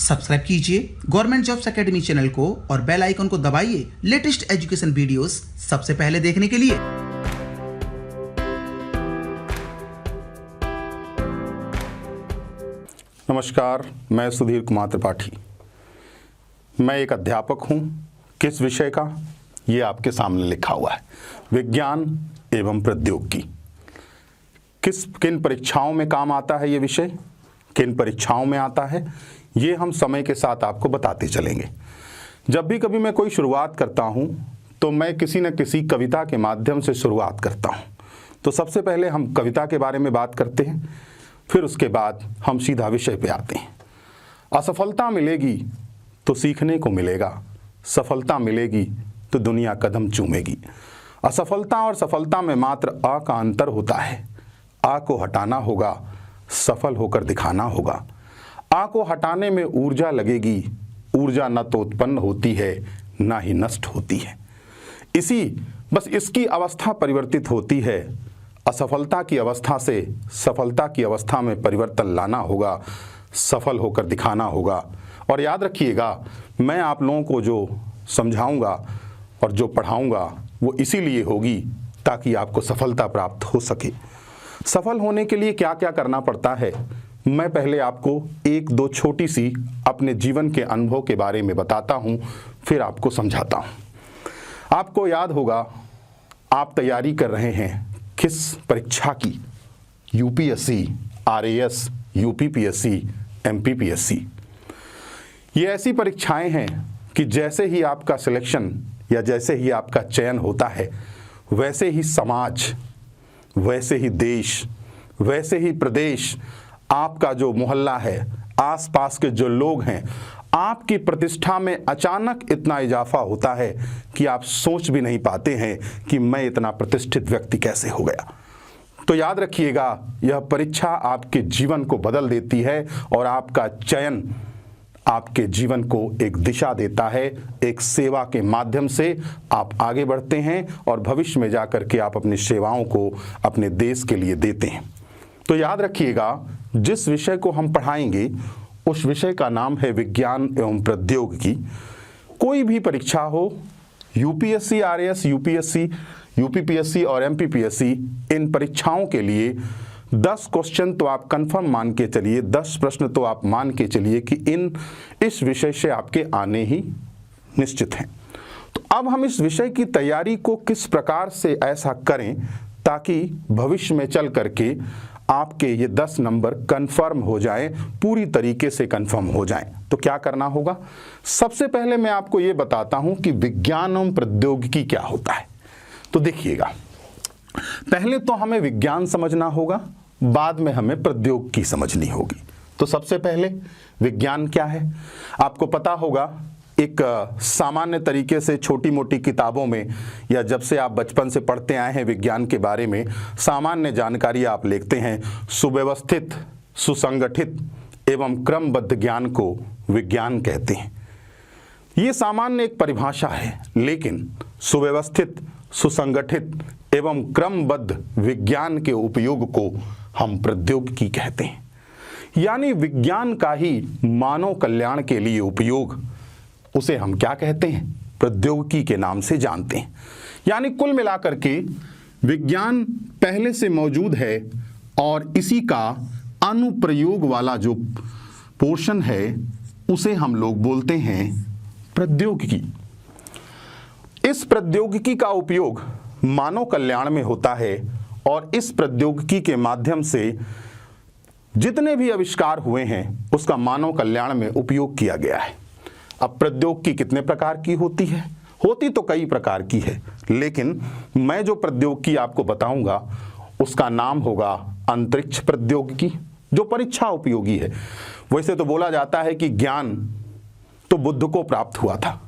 Subscribe कीजिए government jobs academy channel को और बेल आइकन को दबाइए लेटेस्ट एजुकेशन वीडियोस सबसे पहले देखने के लिए। नमस्कार, मैं सुधीर कुमार त्रिपाठी। मैं एक अध्यापक हूं। किस विषय का, ये आपके सामने लिखा हुआ है, विज्ञान एवं प्रौद्योगिकी। किन परीक्षाओं में काम आता है ये विषय, किन परीक्षाओं में आता है, ये हम समय के साथ आपको बताते चलेंगे। जब भी कभी मैं कोई शुरुआत करता हूं तो मैं किसी न किसी कविता के माध्यम से शुरुआत करता हूं। तो सबसे पहले हम कविता के बारे में बात करते हैं, फिर उसके बाद हम सीधा विषय पे आते हैं। असफलता मिलेगी तो सीखने को मिलेगा, सफलता मिलेगी तो दुनिया कदम चूमेगी। असफलता और सफलता में मात्र आ का अंतर होता है। आ को हटाना होगा, सफल होकर दिखाना होगा। आ को हटाने में ऊर्जा लगेगी, ऊर्जा न तो उत्पन्न होती है ना ही नष्ट होती है। बस इसकी अवस्था परिवर्तित होती है। असफलता की अवस्था से सफलता की अवस्था में परिवर्तन लाना होगा, सफल होकर दिखाना होगा। और याद रखिएगा, मैं आप लोगों को जो समझाऊंगा और जो पढ़ाऊंगा वो इसीलिए होगी ताकि आपको सफलता प्राप्त हो सके। सफल होने के लिए क्या क्या करना पड़ता है, मैं पहले आपको एक दो छोटी सी अपने जीवन के अनुभव के बारे में बताता हूं, फिर आपको समझाता हूं। आपको याद होगा, आप तैयारी कर रहे हैं किस परीक्षा की, यूपीएससी, आरएएस, यूपीपीएससी, एमपीपीएससी। ये ऐसी परीक्षाएं हैं कि जैसे ही आपका सिलेक्शन या जैसे ही आपका चयन होता है, वैसे ही समाज, वैसे ही देश, वैसे ही प्रदेश, आपका जो मोहल्ला है, आसपास के जो लोग हैं, आपकी प्रतिष्ठा में अचानक इतना इजाफा होता है कि आप सोच भी नहीं पाते हैं कि मैं इतना प्रतिष्ठित व्यक्ति कैसे हो गया। तो याद रखिएगा, यह परीक्षा आपके जीवन को बदल देती है और आपका चयन आपके जीवन को एक दिशा देता है। एक सेवा के माध्यम से आप आगे बढ़ते हैं और भविष्य में जाकर के आप अपनी सेवाओं को अपने देश के लिए देते हैं। तो याद रखिएगा, जिस विषय को हम पढ़ाएंगे उस विषय का नाम है विज्ञान एवं प्रौद्योगिकी। कोई भी परीक्षा हो, यूपीएससी, आरएएस, यूपीएससी, यूपीपीएससी और एमपीपीएससी, इन परीक्षाओं के लिए 10 क्वेश्चन तो आप कंफर्म मान के चलिए, 10 प्रश्न तो आप मान के चलिए कि इस विषय से आपके आने ही निश्चित हैं। तो अब हम इस विषय की तैयारी को किस प्रकार से ऐसा करें ताकि भविष्य में चल करके आपके ये 10 नंबर कंफर्म हो जाएं, पूरी तरीके से कंफर्म हो जाएं। तो क्या करना होगा, सबसे पहले मैं आपको ये बताता हूं कि विज्ञान एवं प्रौद्योगिकी क्या होता है। तो देखिएगा, पहले तो हमें विज्ञान समझना होगा, बाद में हमें प्रौद्योगिकी समझनी होगी। तो सबसे पहले विज्ञान क्या है, आपको पता होगा, एक सामान्य तरीके से छोटी मोटी किताबों में या जब से आप बचपन से पढ़ते आए हैं विज्ञान के बारे में, सामान्य जानकारी आप लिखते हैं, सुव्यवस्थित, सुसंगठित एवं क्रमबद्ध ज्ञान को विज्ञान कहते हैं। ये सामान्य एक परिभाषा है, लेकिन सुव्यवस्थित, सुसंगठित एवं क्रमबद्ध विज्ञान के उपयोग को हम प्रौद्योगिकी कहते हैं। यानी विज्ञान का ही मानव कल्याण के लिए उपयोग, उसे हम क्या कहते हैं, प्रौद्योगिकी के नाम से जानते हैं। यानी कुल मिलाकर के विज्ञान पहले से मौजूद है और इसी का अनुप्रयोग वाला जो पोर्शन है उसे हम लोग बोलते हैं प्रौद्योगिकी। इस प्रौद्योगिकी का उपयोग मानव कल्याण में होता है और इस प्रौद्योगिकी के माध्यम से जितने भी आविष्कार हुए हैं उसका मानव कल्याण में उपयोग किया गया है। अब प्रौद्योगिकी कितने प्रकार की होती है, होती तो कई प्रकार की है, लेकिन मैं जो प्रौद्योगिकी आपको बताऊंगा उसका नाम होगा अंतरिक्ष प्रौद्योगिकी, जो परीक्षा उपयोगी है। वैसे तो बोला जाता है कि ज्ञान तो बुद्ध को प्राप्त हुआ था।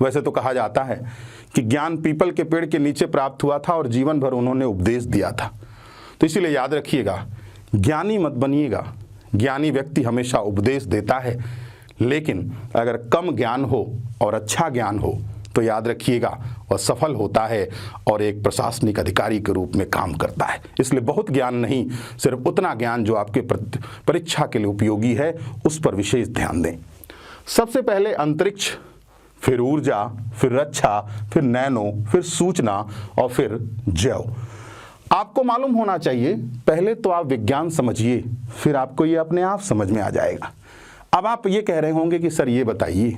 वैसे तो कहा जाता है कि ज्ञान पीपल के पेड़ के नीचे प्राप्त हुआ था और जीवन भर उन्होंने उपदेश दिया था। तो इसीलिए याद रखिएगा, ज्ञानी मत बनिएगा। ज्ञानी व्यक्ति हमेशा उपदेश देता है, लेकिन अगर कम ज्ञान हो और अच्छा ज्ञान हो तो याद रखिएगा वह सफल होता है और एक प्रशासनिक अधिकारी के रूप में काम करता है। इसलिए बहुत ज्ञान नहीं, सिर्फ उतना ज्ञान जो आपके परीक्षा के लिए उपयोगी है, उस पर विशेष ध्यान दें। सबसे पहले अंतरिक्ष, फिर ऊर्जा, फिर रक्षा, फिर नैनो, फिर सूचना और फिर जैव। आपको मालूम होना चाहिए, पहले तो आप विज्ञान समझिए, फिर आपको ये अपने आप समझ में आ जाएगा। अब आप ये कह रहे होंगे कि सर ये बताइए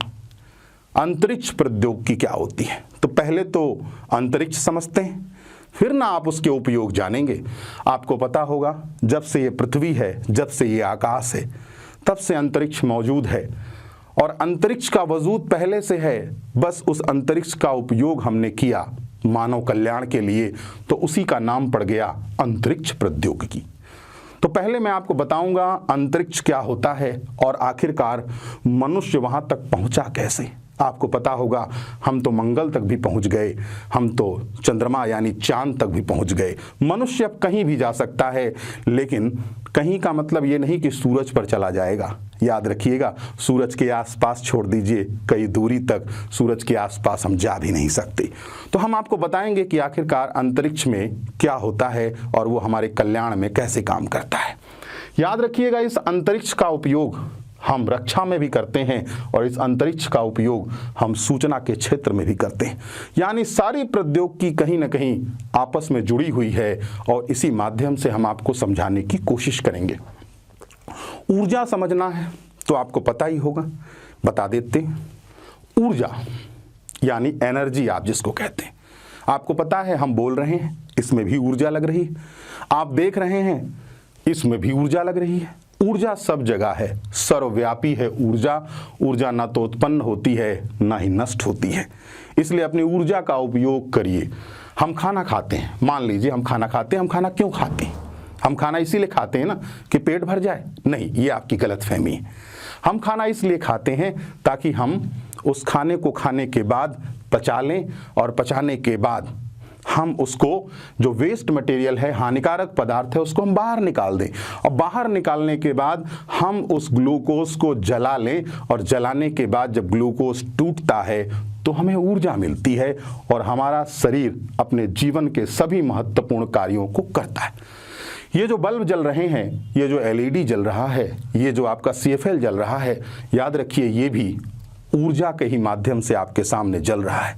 अंतरिक्ष प्रौद्योगिकी क्या होती है। तो पहले तो अंतरिक्ष समझते हैं, फिर ना आप उसके उपयोग जानेंगे। आपको पता होगा जब से ये पृथ्वी है, जब से ये आकाश है, तब से अंतरिक्ष मौजूद है और अंतरिक्ष का वजूद पहले से है। बस उस अंतरिक्ष का उपयोग हमने किया मानव कल्याण के लिए, तो उसी का नाम पड़ गया अंतरिक्ष प्रौद्योगिकी। तो पहले मैं आपको बताऊंगा अंतरिक्ष क्या होता है और आखिरकार मनुष्य वहां तक पहुंचा कैसे। आपको पता होगा हम तो मंगल तक भी पहुंच गए, हम तो चंद्रमा यानी चांद तक भी पहुंच गए। मनुष्य अब कहीं भी जा सकता है, लेकिन कहीं का मतलब ये नहीं कि सूरज पर चला जाएगा। याद रखिएगा, सूरज के आसपास छोड़ दीजिए, कई दूरी तक सूरज के आसपास हम जा भी नहीं सकते। तो हम आपको बताएंगे कि आखिरकार अंतरिक्ष में क्या होता है और वो हमारे कल्याण में कैसे काम करता है। याद रखिएगा, इस अंतरिक्ष का उपयोग हम रक्षा में भी करते हैं और इस अंतरिक्ष का उपयोग हम सूचना के क्षेत्र में भी करते हैं। यानी सारी प्रौद्योगिकी कहीं ना कहीं आपस में जुड़ी हुई है और इसी माध्यम से हम आपको समझाने की कोशिश करेंगे। ऊर्जा समझना है तो आपको पता ही होगा, बता देते हैं। ऊर्जा यानी एनर्जी आप जिसको कहते हैं। आपको पता है हम बोल रहे हैं, इसमें भी ऊर्जा लग रही है। आप देख रहे हैं, इसमें भी ऊर्जा लग रही है। ऊर्जा सब जगह है, सर्वव्यापी है ऊर्जा। ऊर्जा ना तो उत्पन्न होती है ना ही नष्ट होती है, इसलिए अपनी ऊर्जा का उपयोग करिए। हम खाना खाते हैं, मान लीजिए हम खाना खाते हैं। हम खाना क्यों खाते हैं? हम खाना इसीलिए खाते हैं ना कि पेट भर जाए? नहीं, ये आपकी गलतफहमी है। हम खाना इसलिए खाते हैं ताकि हम उस खाने को खाने के बाद पचा लें और पचाने के बाद हम उसको जो वेस्ट मटेरियल है, हानिकारक पदार्थ है, उसको हम बाहर निकाल दें और बाहर निकालने के बाद हम उस ग्लूकोज को जला लें और जलाने के बाद जब ग्लूकोज टूटता है तो हमें ऊर्जा मिलती है और हमारा शरीर अपने जीवन के सभी महत्वपूर्ण कार्यों को करता है। ये जो बल्ब जल रहे हैं, ये जो LED जल रहा है, ये जो आपका CFL जल रहा है, याद रखिए ये भी ऊर्जा के ही माध्यम से आपके सामने जल रहा है।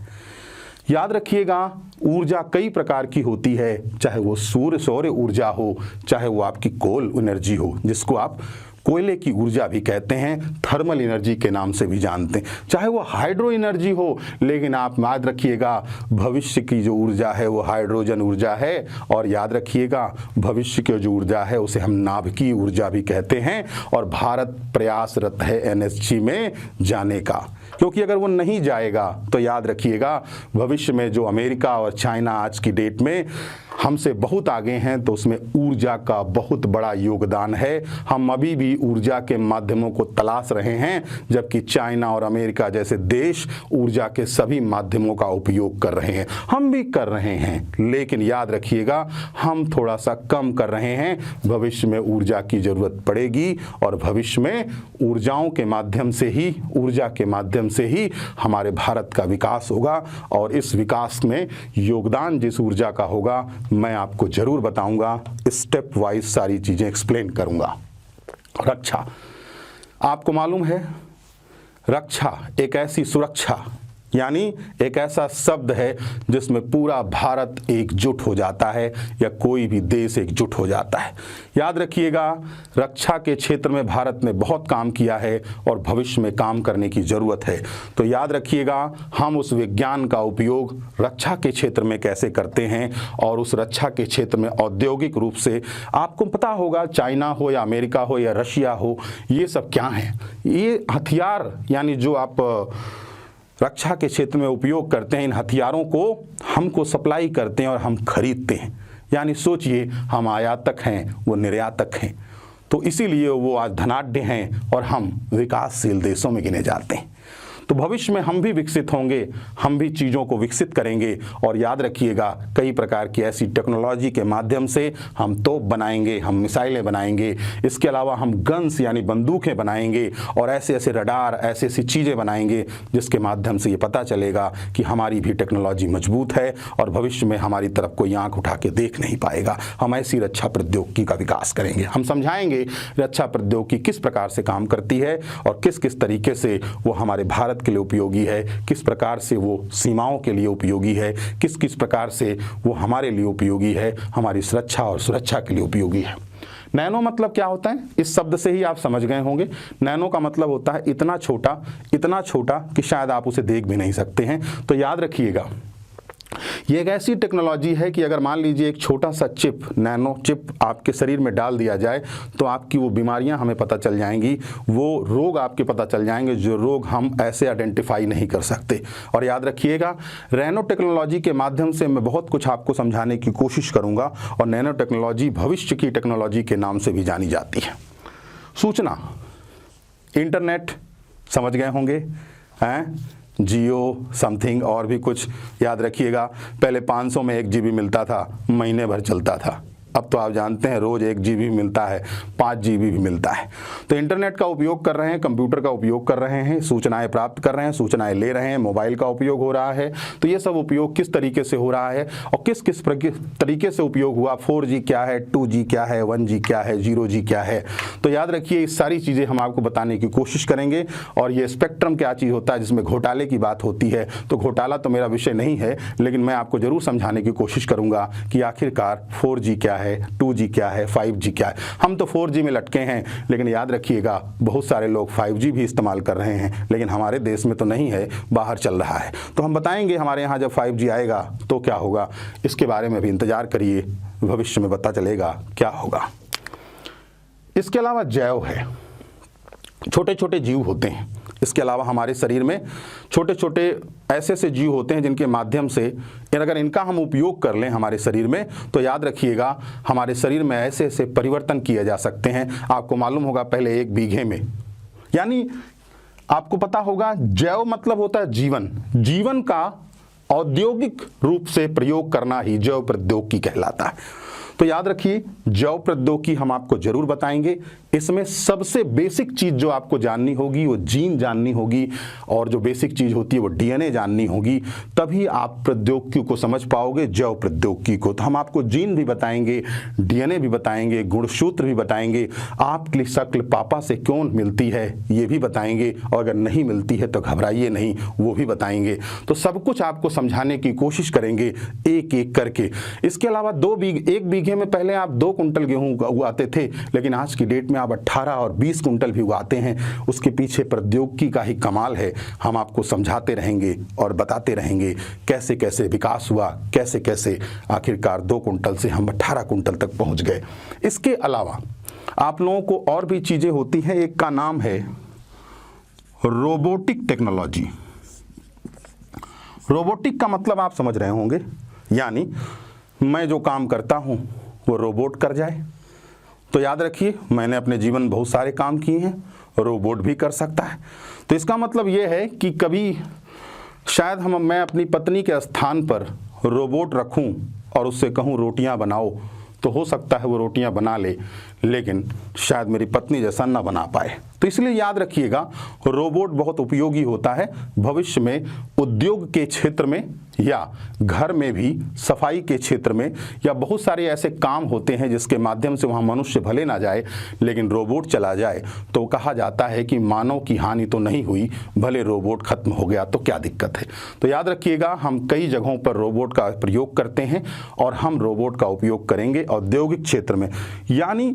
याद रखिएगा, ऊर्जा कई प्रकार की होती है, चाहे वो सौर ऊर्जा हो, चाहे वो आपकी कोल एनर्जी हो, जिसको आप कोयले की ऊर्जा भी कहते हैं, थर्मल एनर्जी के नाम से भी जानते हैं, चाहे वो हाइड्रो एनर्जी हो। लेकिन आप याद रखिएगा, भविष्य की जो ऊर्जा है वो हाइड्रोजन ऊर्जा है। और याद रखिएगा, भविष्य की जो ऊर्जा है उसे हम नाभिकीय ऊर्जा भी कहते हैं। और भारत प्रयासरत है NSG में जाने का, क्योंकि अगर वो नहीं जाएगा तो याद रखिएगा भविष्य में जो अमेरिका और चाइना आज की डेट में हमसे बहुत आगे हैं, तो उसमें ऊर्जा का बहुत बड़ा योगदान है। हम अभी भी ऊर्जा के माध्यमों को तलाश रहे हैं, जबकि चाइना और अमेरिका जैसे देश ऊर्जा के सभी माध्यमों का उपयोग कर रहे हैं। हम भी कर रहे हैं, लेकिन याद रखिएगा हम थोड़ा सा कम कर रहे हैं। भविष्य में ऊर्जा की जरूरत पड़ेगी और भविष्य में ऊर्जाओं के माध्यम से ही, ऊर्जा के माध्यम से ही हमारे भारत का विकास होगा। और इस विकास में योगदान जिस ऊर्जा का होगा मैं आपको जरूर बताऊंगा, स्टेप वाइज सारी चीजें एक्सप्लेन करूंगा। रक्षा, आपको मालूम है रक्षा एक ऐसी सुरक्षा, यानी एक ऐसा शब्द है जिसमें पूरा भारत एकजुट हो जाता है या कोई भी देश एकजुट हो जाता है। याद रखिएगा, रक्षा के क्षेत्र में भारत ने बहुत काम किया है और भविष्य में काम करने की ज़रूरत है। तो याद रखिएगा, हम उस विज्ञान का उपयोग रक्षा के क्षेत्र में कैसे करते हैं और उस रक्षा के क्षेत्र में औद्योगिक रूप से, आपको पता होगा चाइना हो या अमेरिका हो या रशिया हो, ये सब क्या हैं? ये हथियार यानी जो आप रक्षा के क्षेत्र में उपयोग करते हैं, इन हथियारों को हमको सप्लाई करते हैं और हम खरीदते हैं। यानी सोचिए, हम आयातक हैं, वो निर्यातक हैं। तो इसीलिए वो आज धनाढ्य हैं और हम विकासशील देशों में गिने जाते हैं। तो भविष्य में हम भी विकसित होंगे, हम भी चीज़ों को विकसित करेंगे। और याद रखिएगा, कई प्रकार की ऐसी टेक्नोलॉजी के माध्यम से हम तोप बनाएंगे, हम मिसाइलें बनाएंगे, इसके अलावा हम गन्स यानी बंदूकें बनाएंगे और ऐसे ऐसे रडार, ऐसी ऐसी चीज़ें बनाएंगे जिसके माध्यम से ये पता चलेगा कि हमारी भी टेक्नोलॉजी मजबूत है और भविष्य में हमारी तरफ कोई आंख उठा के देख नहीं पाएगा। हम ऐसी रक्षा प्रौद्योगिकी का विकास करेंगे। हम समझाएंगे रक्षा प्रौद्योगिकी किस प्रकार से काम करती है और किस किस तरीके से वो हमारे भारत के लिए उपयोगी है, किस प्रकार से वो सीमाओं के लिए उपयोगी है, किस किस प्रकार से वो हमारे लिए उपयोगी है, हमारी सुरक्षा और सुरक्षा के लिए उपयोगी है। नैनो मतलब क्या होता है, इस शब्द से ही आप समझ गए होंगे। नैनो का मतलब होता है इतना छोटा कि शायद आप उसे देख भी नहीं सकते हैं। तो याद रखिएगा, ये एक ऐसी टेक्नोलॉजी है कि अगर मान लीजिए एक छोटा सा चिप, नैनो चिप आपके शरीर में डाल दिया जाए तो आपकी वो बीमारियां हमें पता चल जाएंगी, वो रोग आपके पता चल जाएंगे जो रोग हम ऐसे आइडेंटिफाई नहीं कर सकते। और याद रखिएगा, नैनो टेक्नोलॉजी के माध्यम से मैं बहुत कुछ आपको समझाने की कोशिश करूंगा और नैनो टेक्नोलॉजी भविष्य की टेक्नोलॉजी के नाम से भी जानी जाती है। सूचना, इंटरनेट समझ गए होंगे हैं, जियो समथिंग और भी कुछ। याद रखिएगा, पहले 500 में 1 GB मिलता था, महीने भर चलता था। अब तो आप जानते हैं रोज़ 1 GB मिलता है, 5 GB भी मिलता है। तो इंटरनेट का उपयोग कर रहे हैं, कंप्यूटर का उपयोग कर रहे हैं, सूचनाएं प्राप्त कर रहे हैं, सूचनाएं ले रहे हैं, मोबाइल का उपयोग हो रहा है। तो ये सब उपयोग किस तरीके से हो रहा है और किस किस तरीके से उपयोग हुआ, 4G क्या है, 2G क्या है, 1G क्या है, 0G क्या है। तो याद रखिए, ये सारी चीज़ें हम आपको बताने की कोशिश करेंगे। और ये स्पेक्ट्रम क्या चीज़ होता है जिसमें घोटाले की बात होती है, तो घोटाला तो मेरा विषय नहीं है, लेकिन मैं आपको जरूर समझाने की कोशिश करूँगा कि आखिरकार 4G क्या है, 2G क्या है, 5G क्या है। हम तो 4G में लटके हैं, लेकिन याद रखिएगा बहुत सारे लोग 5G भी इस्तेमाल कर रहे हैं, लेकिन हमारे देश में तो नहीं है, बाहर चल रहा है। तो हम बताएंगे हमारे यहाँ जब 5G आएगा तो क्या होगा, इसके बारे में भी इंतजार करिए, भविष्य में पता चलेगा क्या होगा। इसके अलावा जैव है, छोटे छोटे जीव होते हैं। इसके अलावा हमारे शरीर में छोटे छोटे ऐसे ऐसे जीव होते हैं जिनके माध्यम से अगर इनका हम उपयोग कर लें हमारे शरीर में, तो याद रखिएगा हमारे शरीर में ऐसे ऐसे परिवर्तन किए जा सकते हैं। आपको मालूम होगा, पहले 1 बीघे में, यानी आपको पता होगा जैव मतलब होता है जीवन, जीवन का औद्योगिक रूप से प्रयोग करना ही जैव प्रौद्योगिकी कहलाता है। तो याद रखिए, जैव प्रौद्योगिकी हम आपको जरूर बताएंगे। इसमें सबसे बेसिक चीज जो आपको जाननी होगी वो जीन जाननी होगी, और जो बेसिक चीज होती है वो डीएनए जाननी होगी, तभी आप प्रौद्योगिकी को समझ पाओगे, जैव प्रौद्योगिकी को। तो हम आपको जीन भी बताएंगे, डीएनए भी बताएंगे, गुणसूत्र भी बताएंगे, आपकी शक्ल पापा से क्यों मिलती है ये भी बताएंगे, और अगर नहीं मिलती है तो घबराइए नहीं, वो भी बताएंगे। तो सब कुछ आपको समझाने की कोशिश करेंगे एक एक करके। इसके अलावा 1 बीघे में पहले आप 2 कुंटल गेहूं उगाते थे, लेकिन आज की डेट में आप 18 और 20 कुंटल भी उगाते हैं। उसके पीछे प्रौद्योगिकी का ही कमाल है। हम आपको समझाते रहेंगे और बताते रहेंगे कैसे कैसे विकास हुआ, कैसे कैसे आखिरकार 2 कुंटल से हम 18 कुंटल तक पहुंच गए। इसके अलावा आप लोगों को और भी चीजें होती हैं, एक का नाम है रोबोटिक टेक्नोलॉजी। रोबोटिक का मतलब आप समझ रहे होंगे, यानी मैं जो काम करता हूं वो रोबोट कर जाए। तो याद रखिए, मैंने अपने जीवन में बहुत सारे काम किए हैं, रोबोट भी कर सकता है। तो इसका मतलब ये है कि कभी शायद मैं अपनी पत्नी के स्थान पर रोबोट रखूं और उससे कहूं रोटियां बनाओ, तो हो सकता है वो रोटियां बना ले, लेकिन शायद मेरी पत्नी जैसा ना बना पाए। तो इसलिए याद रखिएगा, रोबोट बहुत उपयोगी होता है भविष्य में उद्योग के क्षेत्र में, या घर में भी सफाई के क्षेत्र में, या बहुत सारे ऐसे काम होते हैं जिसके माध्यम से वहाँ मनुष्य भले ना जाए लेकिन रोबोट चला जाए, तो कहा जाता है कि मानव की हानि तो नहीं हुई, भले रोबोट खत्म हो गया तो क्या दिक्कत है। तो याद रखिएगा, हम कई जगहों पर रोबोट का प्रयोग करते हैं और हम रोबोट का उपयोग करेंगे औद्योगिक क्षेत्र में। यानी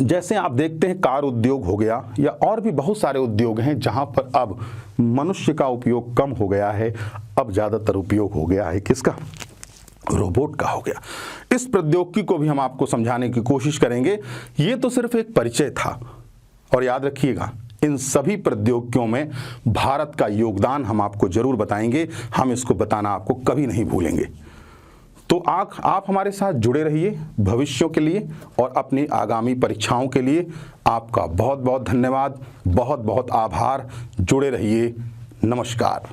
जैसे आप देखते हैं कार उद्योग हो गया, या और भी बहुत सारे उद्योग हैं जहां पर अब मनुष्य का उपयोग कम हो गया है, अब ज़्यादातर उपयोग हो गया है किसका, रोबोट का हो गया। इस प्रौद्योगिकी को भी हम आपको समझाने की कोशिश करेंगे। ये तो सिर्फ एक परिचय था, और याद रखिएगा इन सभी प्रौद्योगिकियों में भारत का योगदान हम आपको जरूर बताएंगे, हम इसको बताना आपको कभी नहीं भूलेंगे। तो आप हमारे साथ जुड़े रहिए भविष्यों के लिए और अपनी आगामी परीक्षाओं के लिए। आपका बहुत बहुत धन्यवाद, बहुत बहुत आभार। जुड़े रहिए। नमस्कार।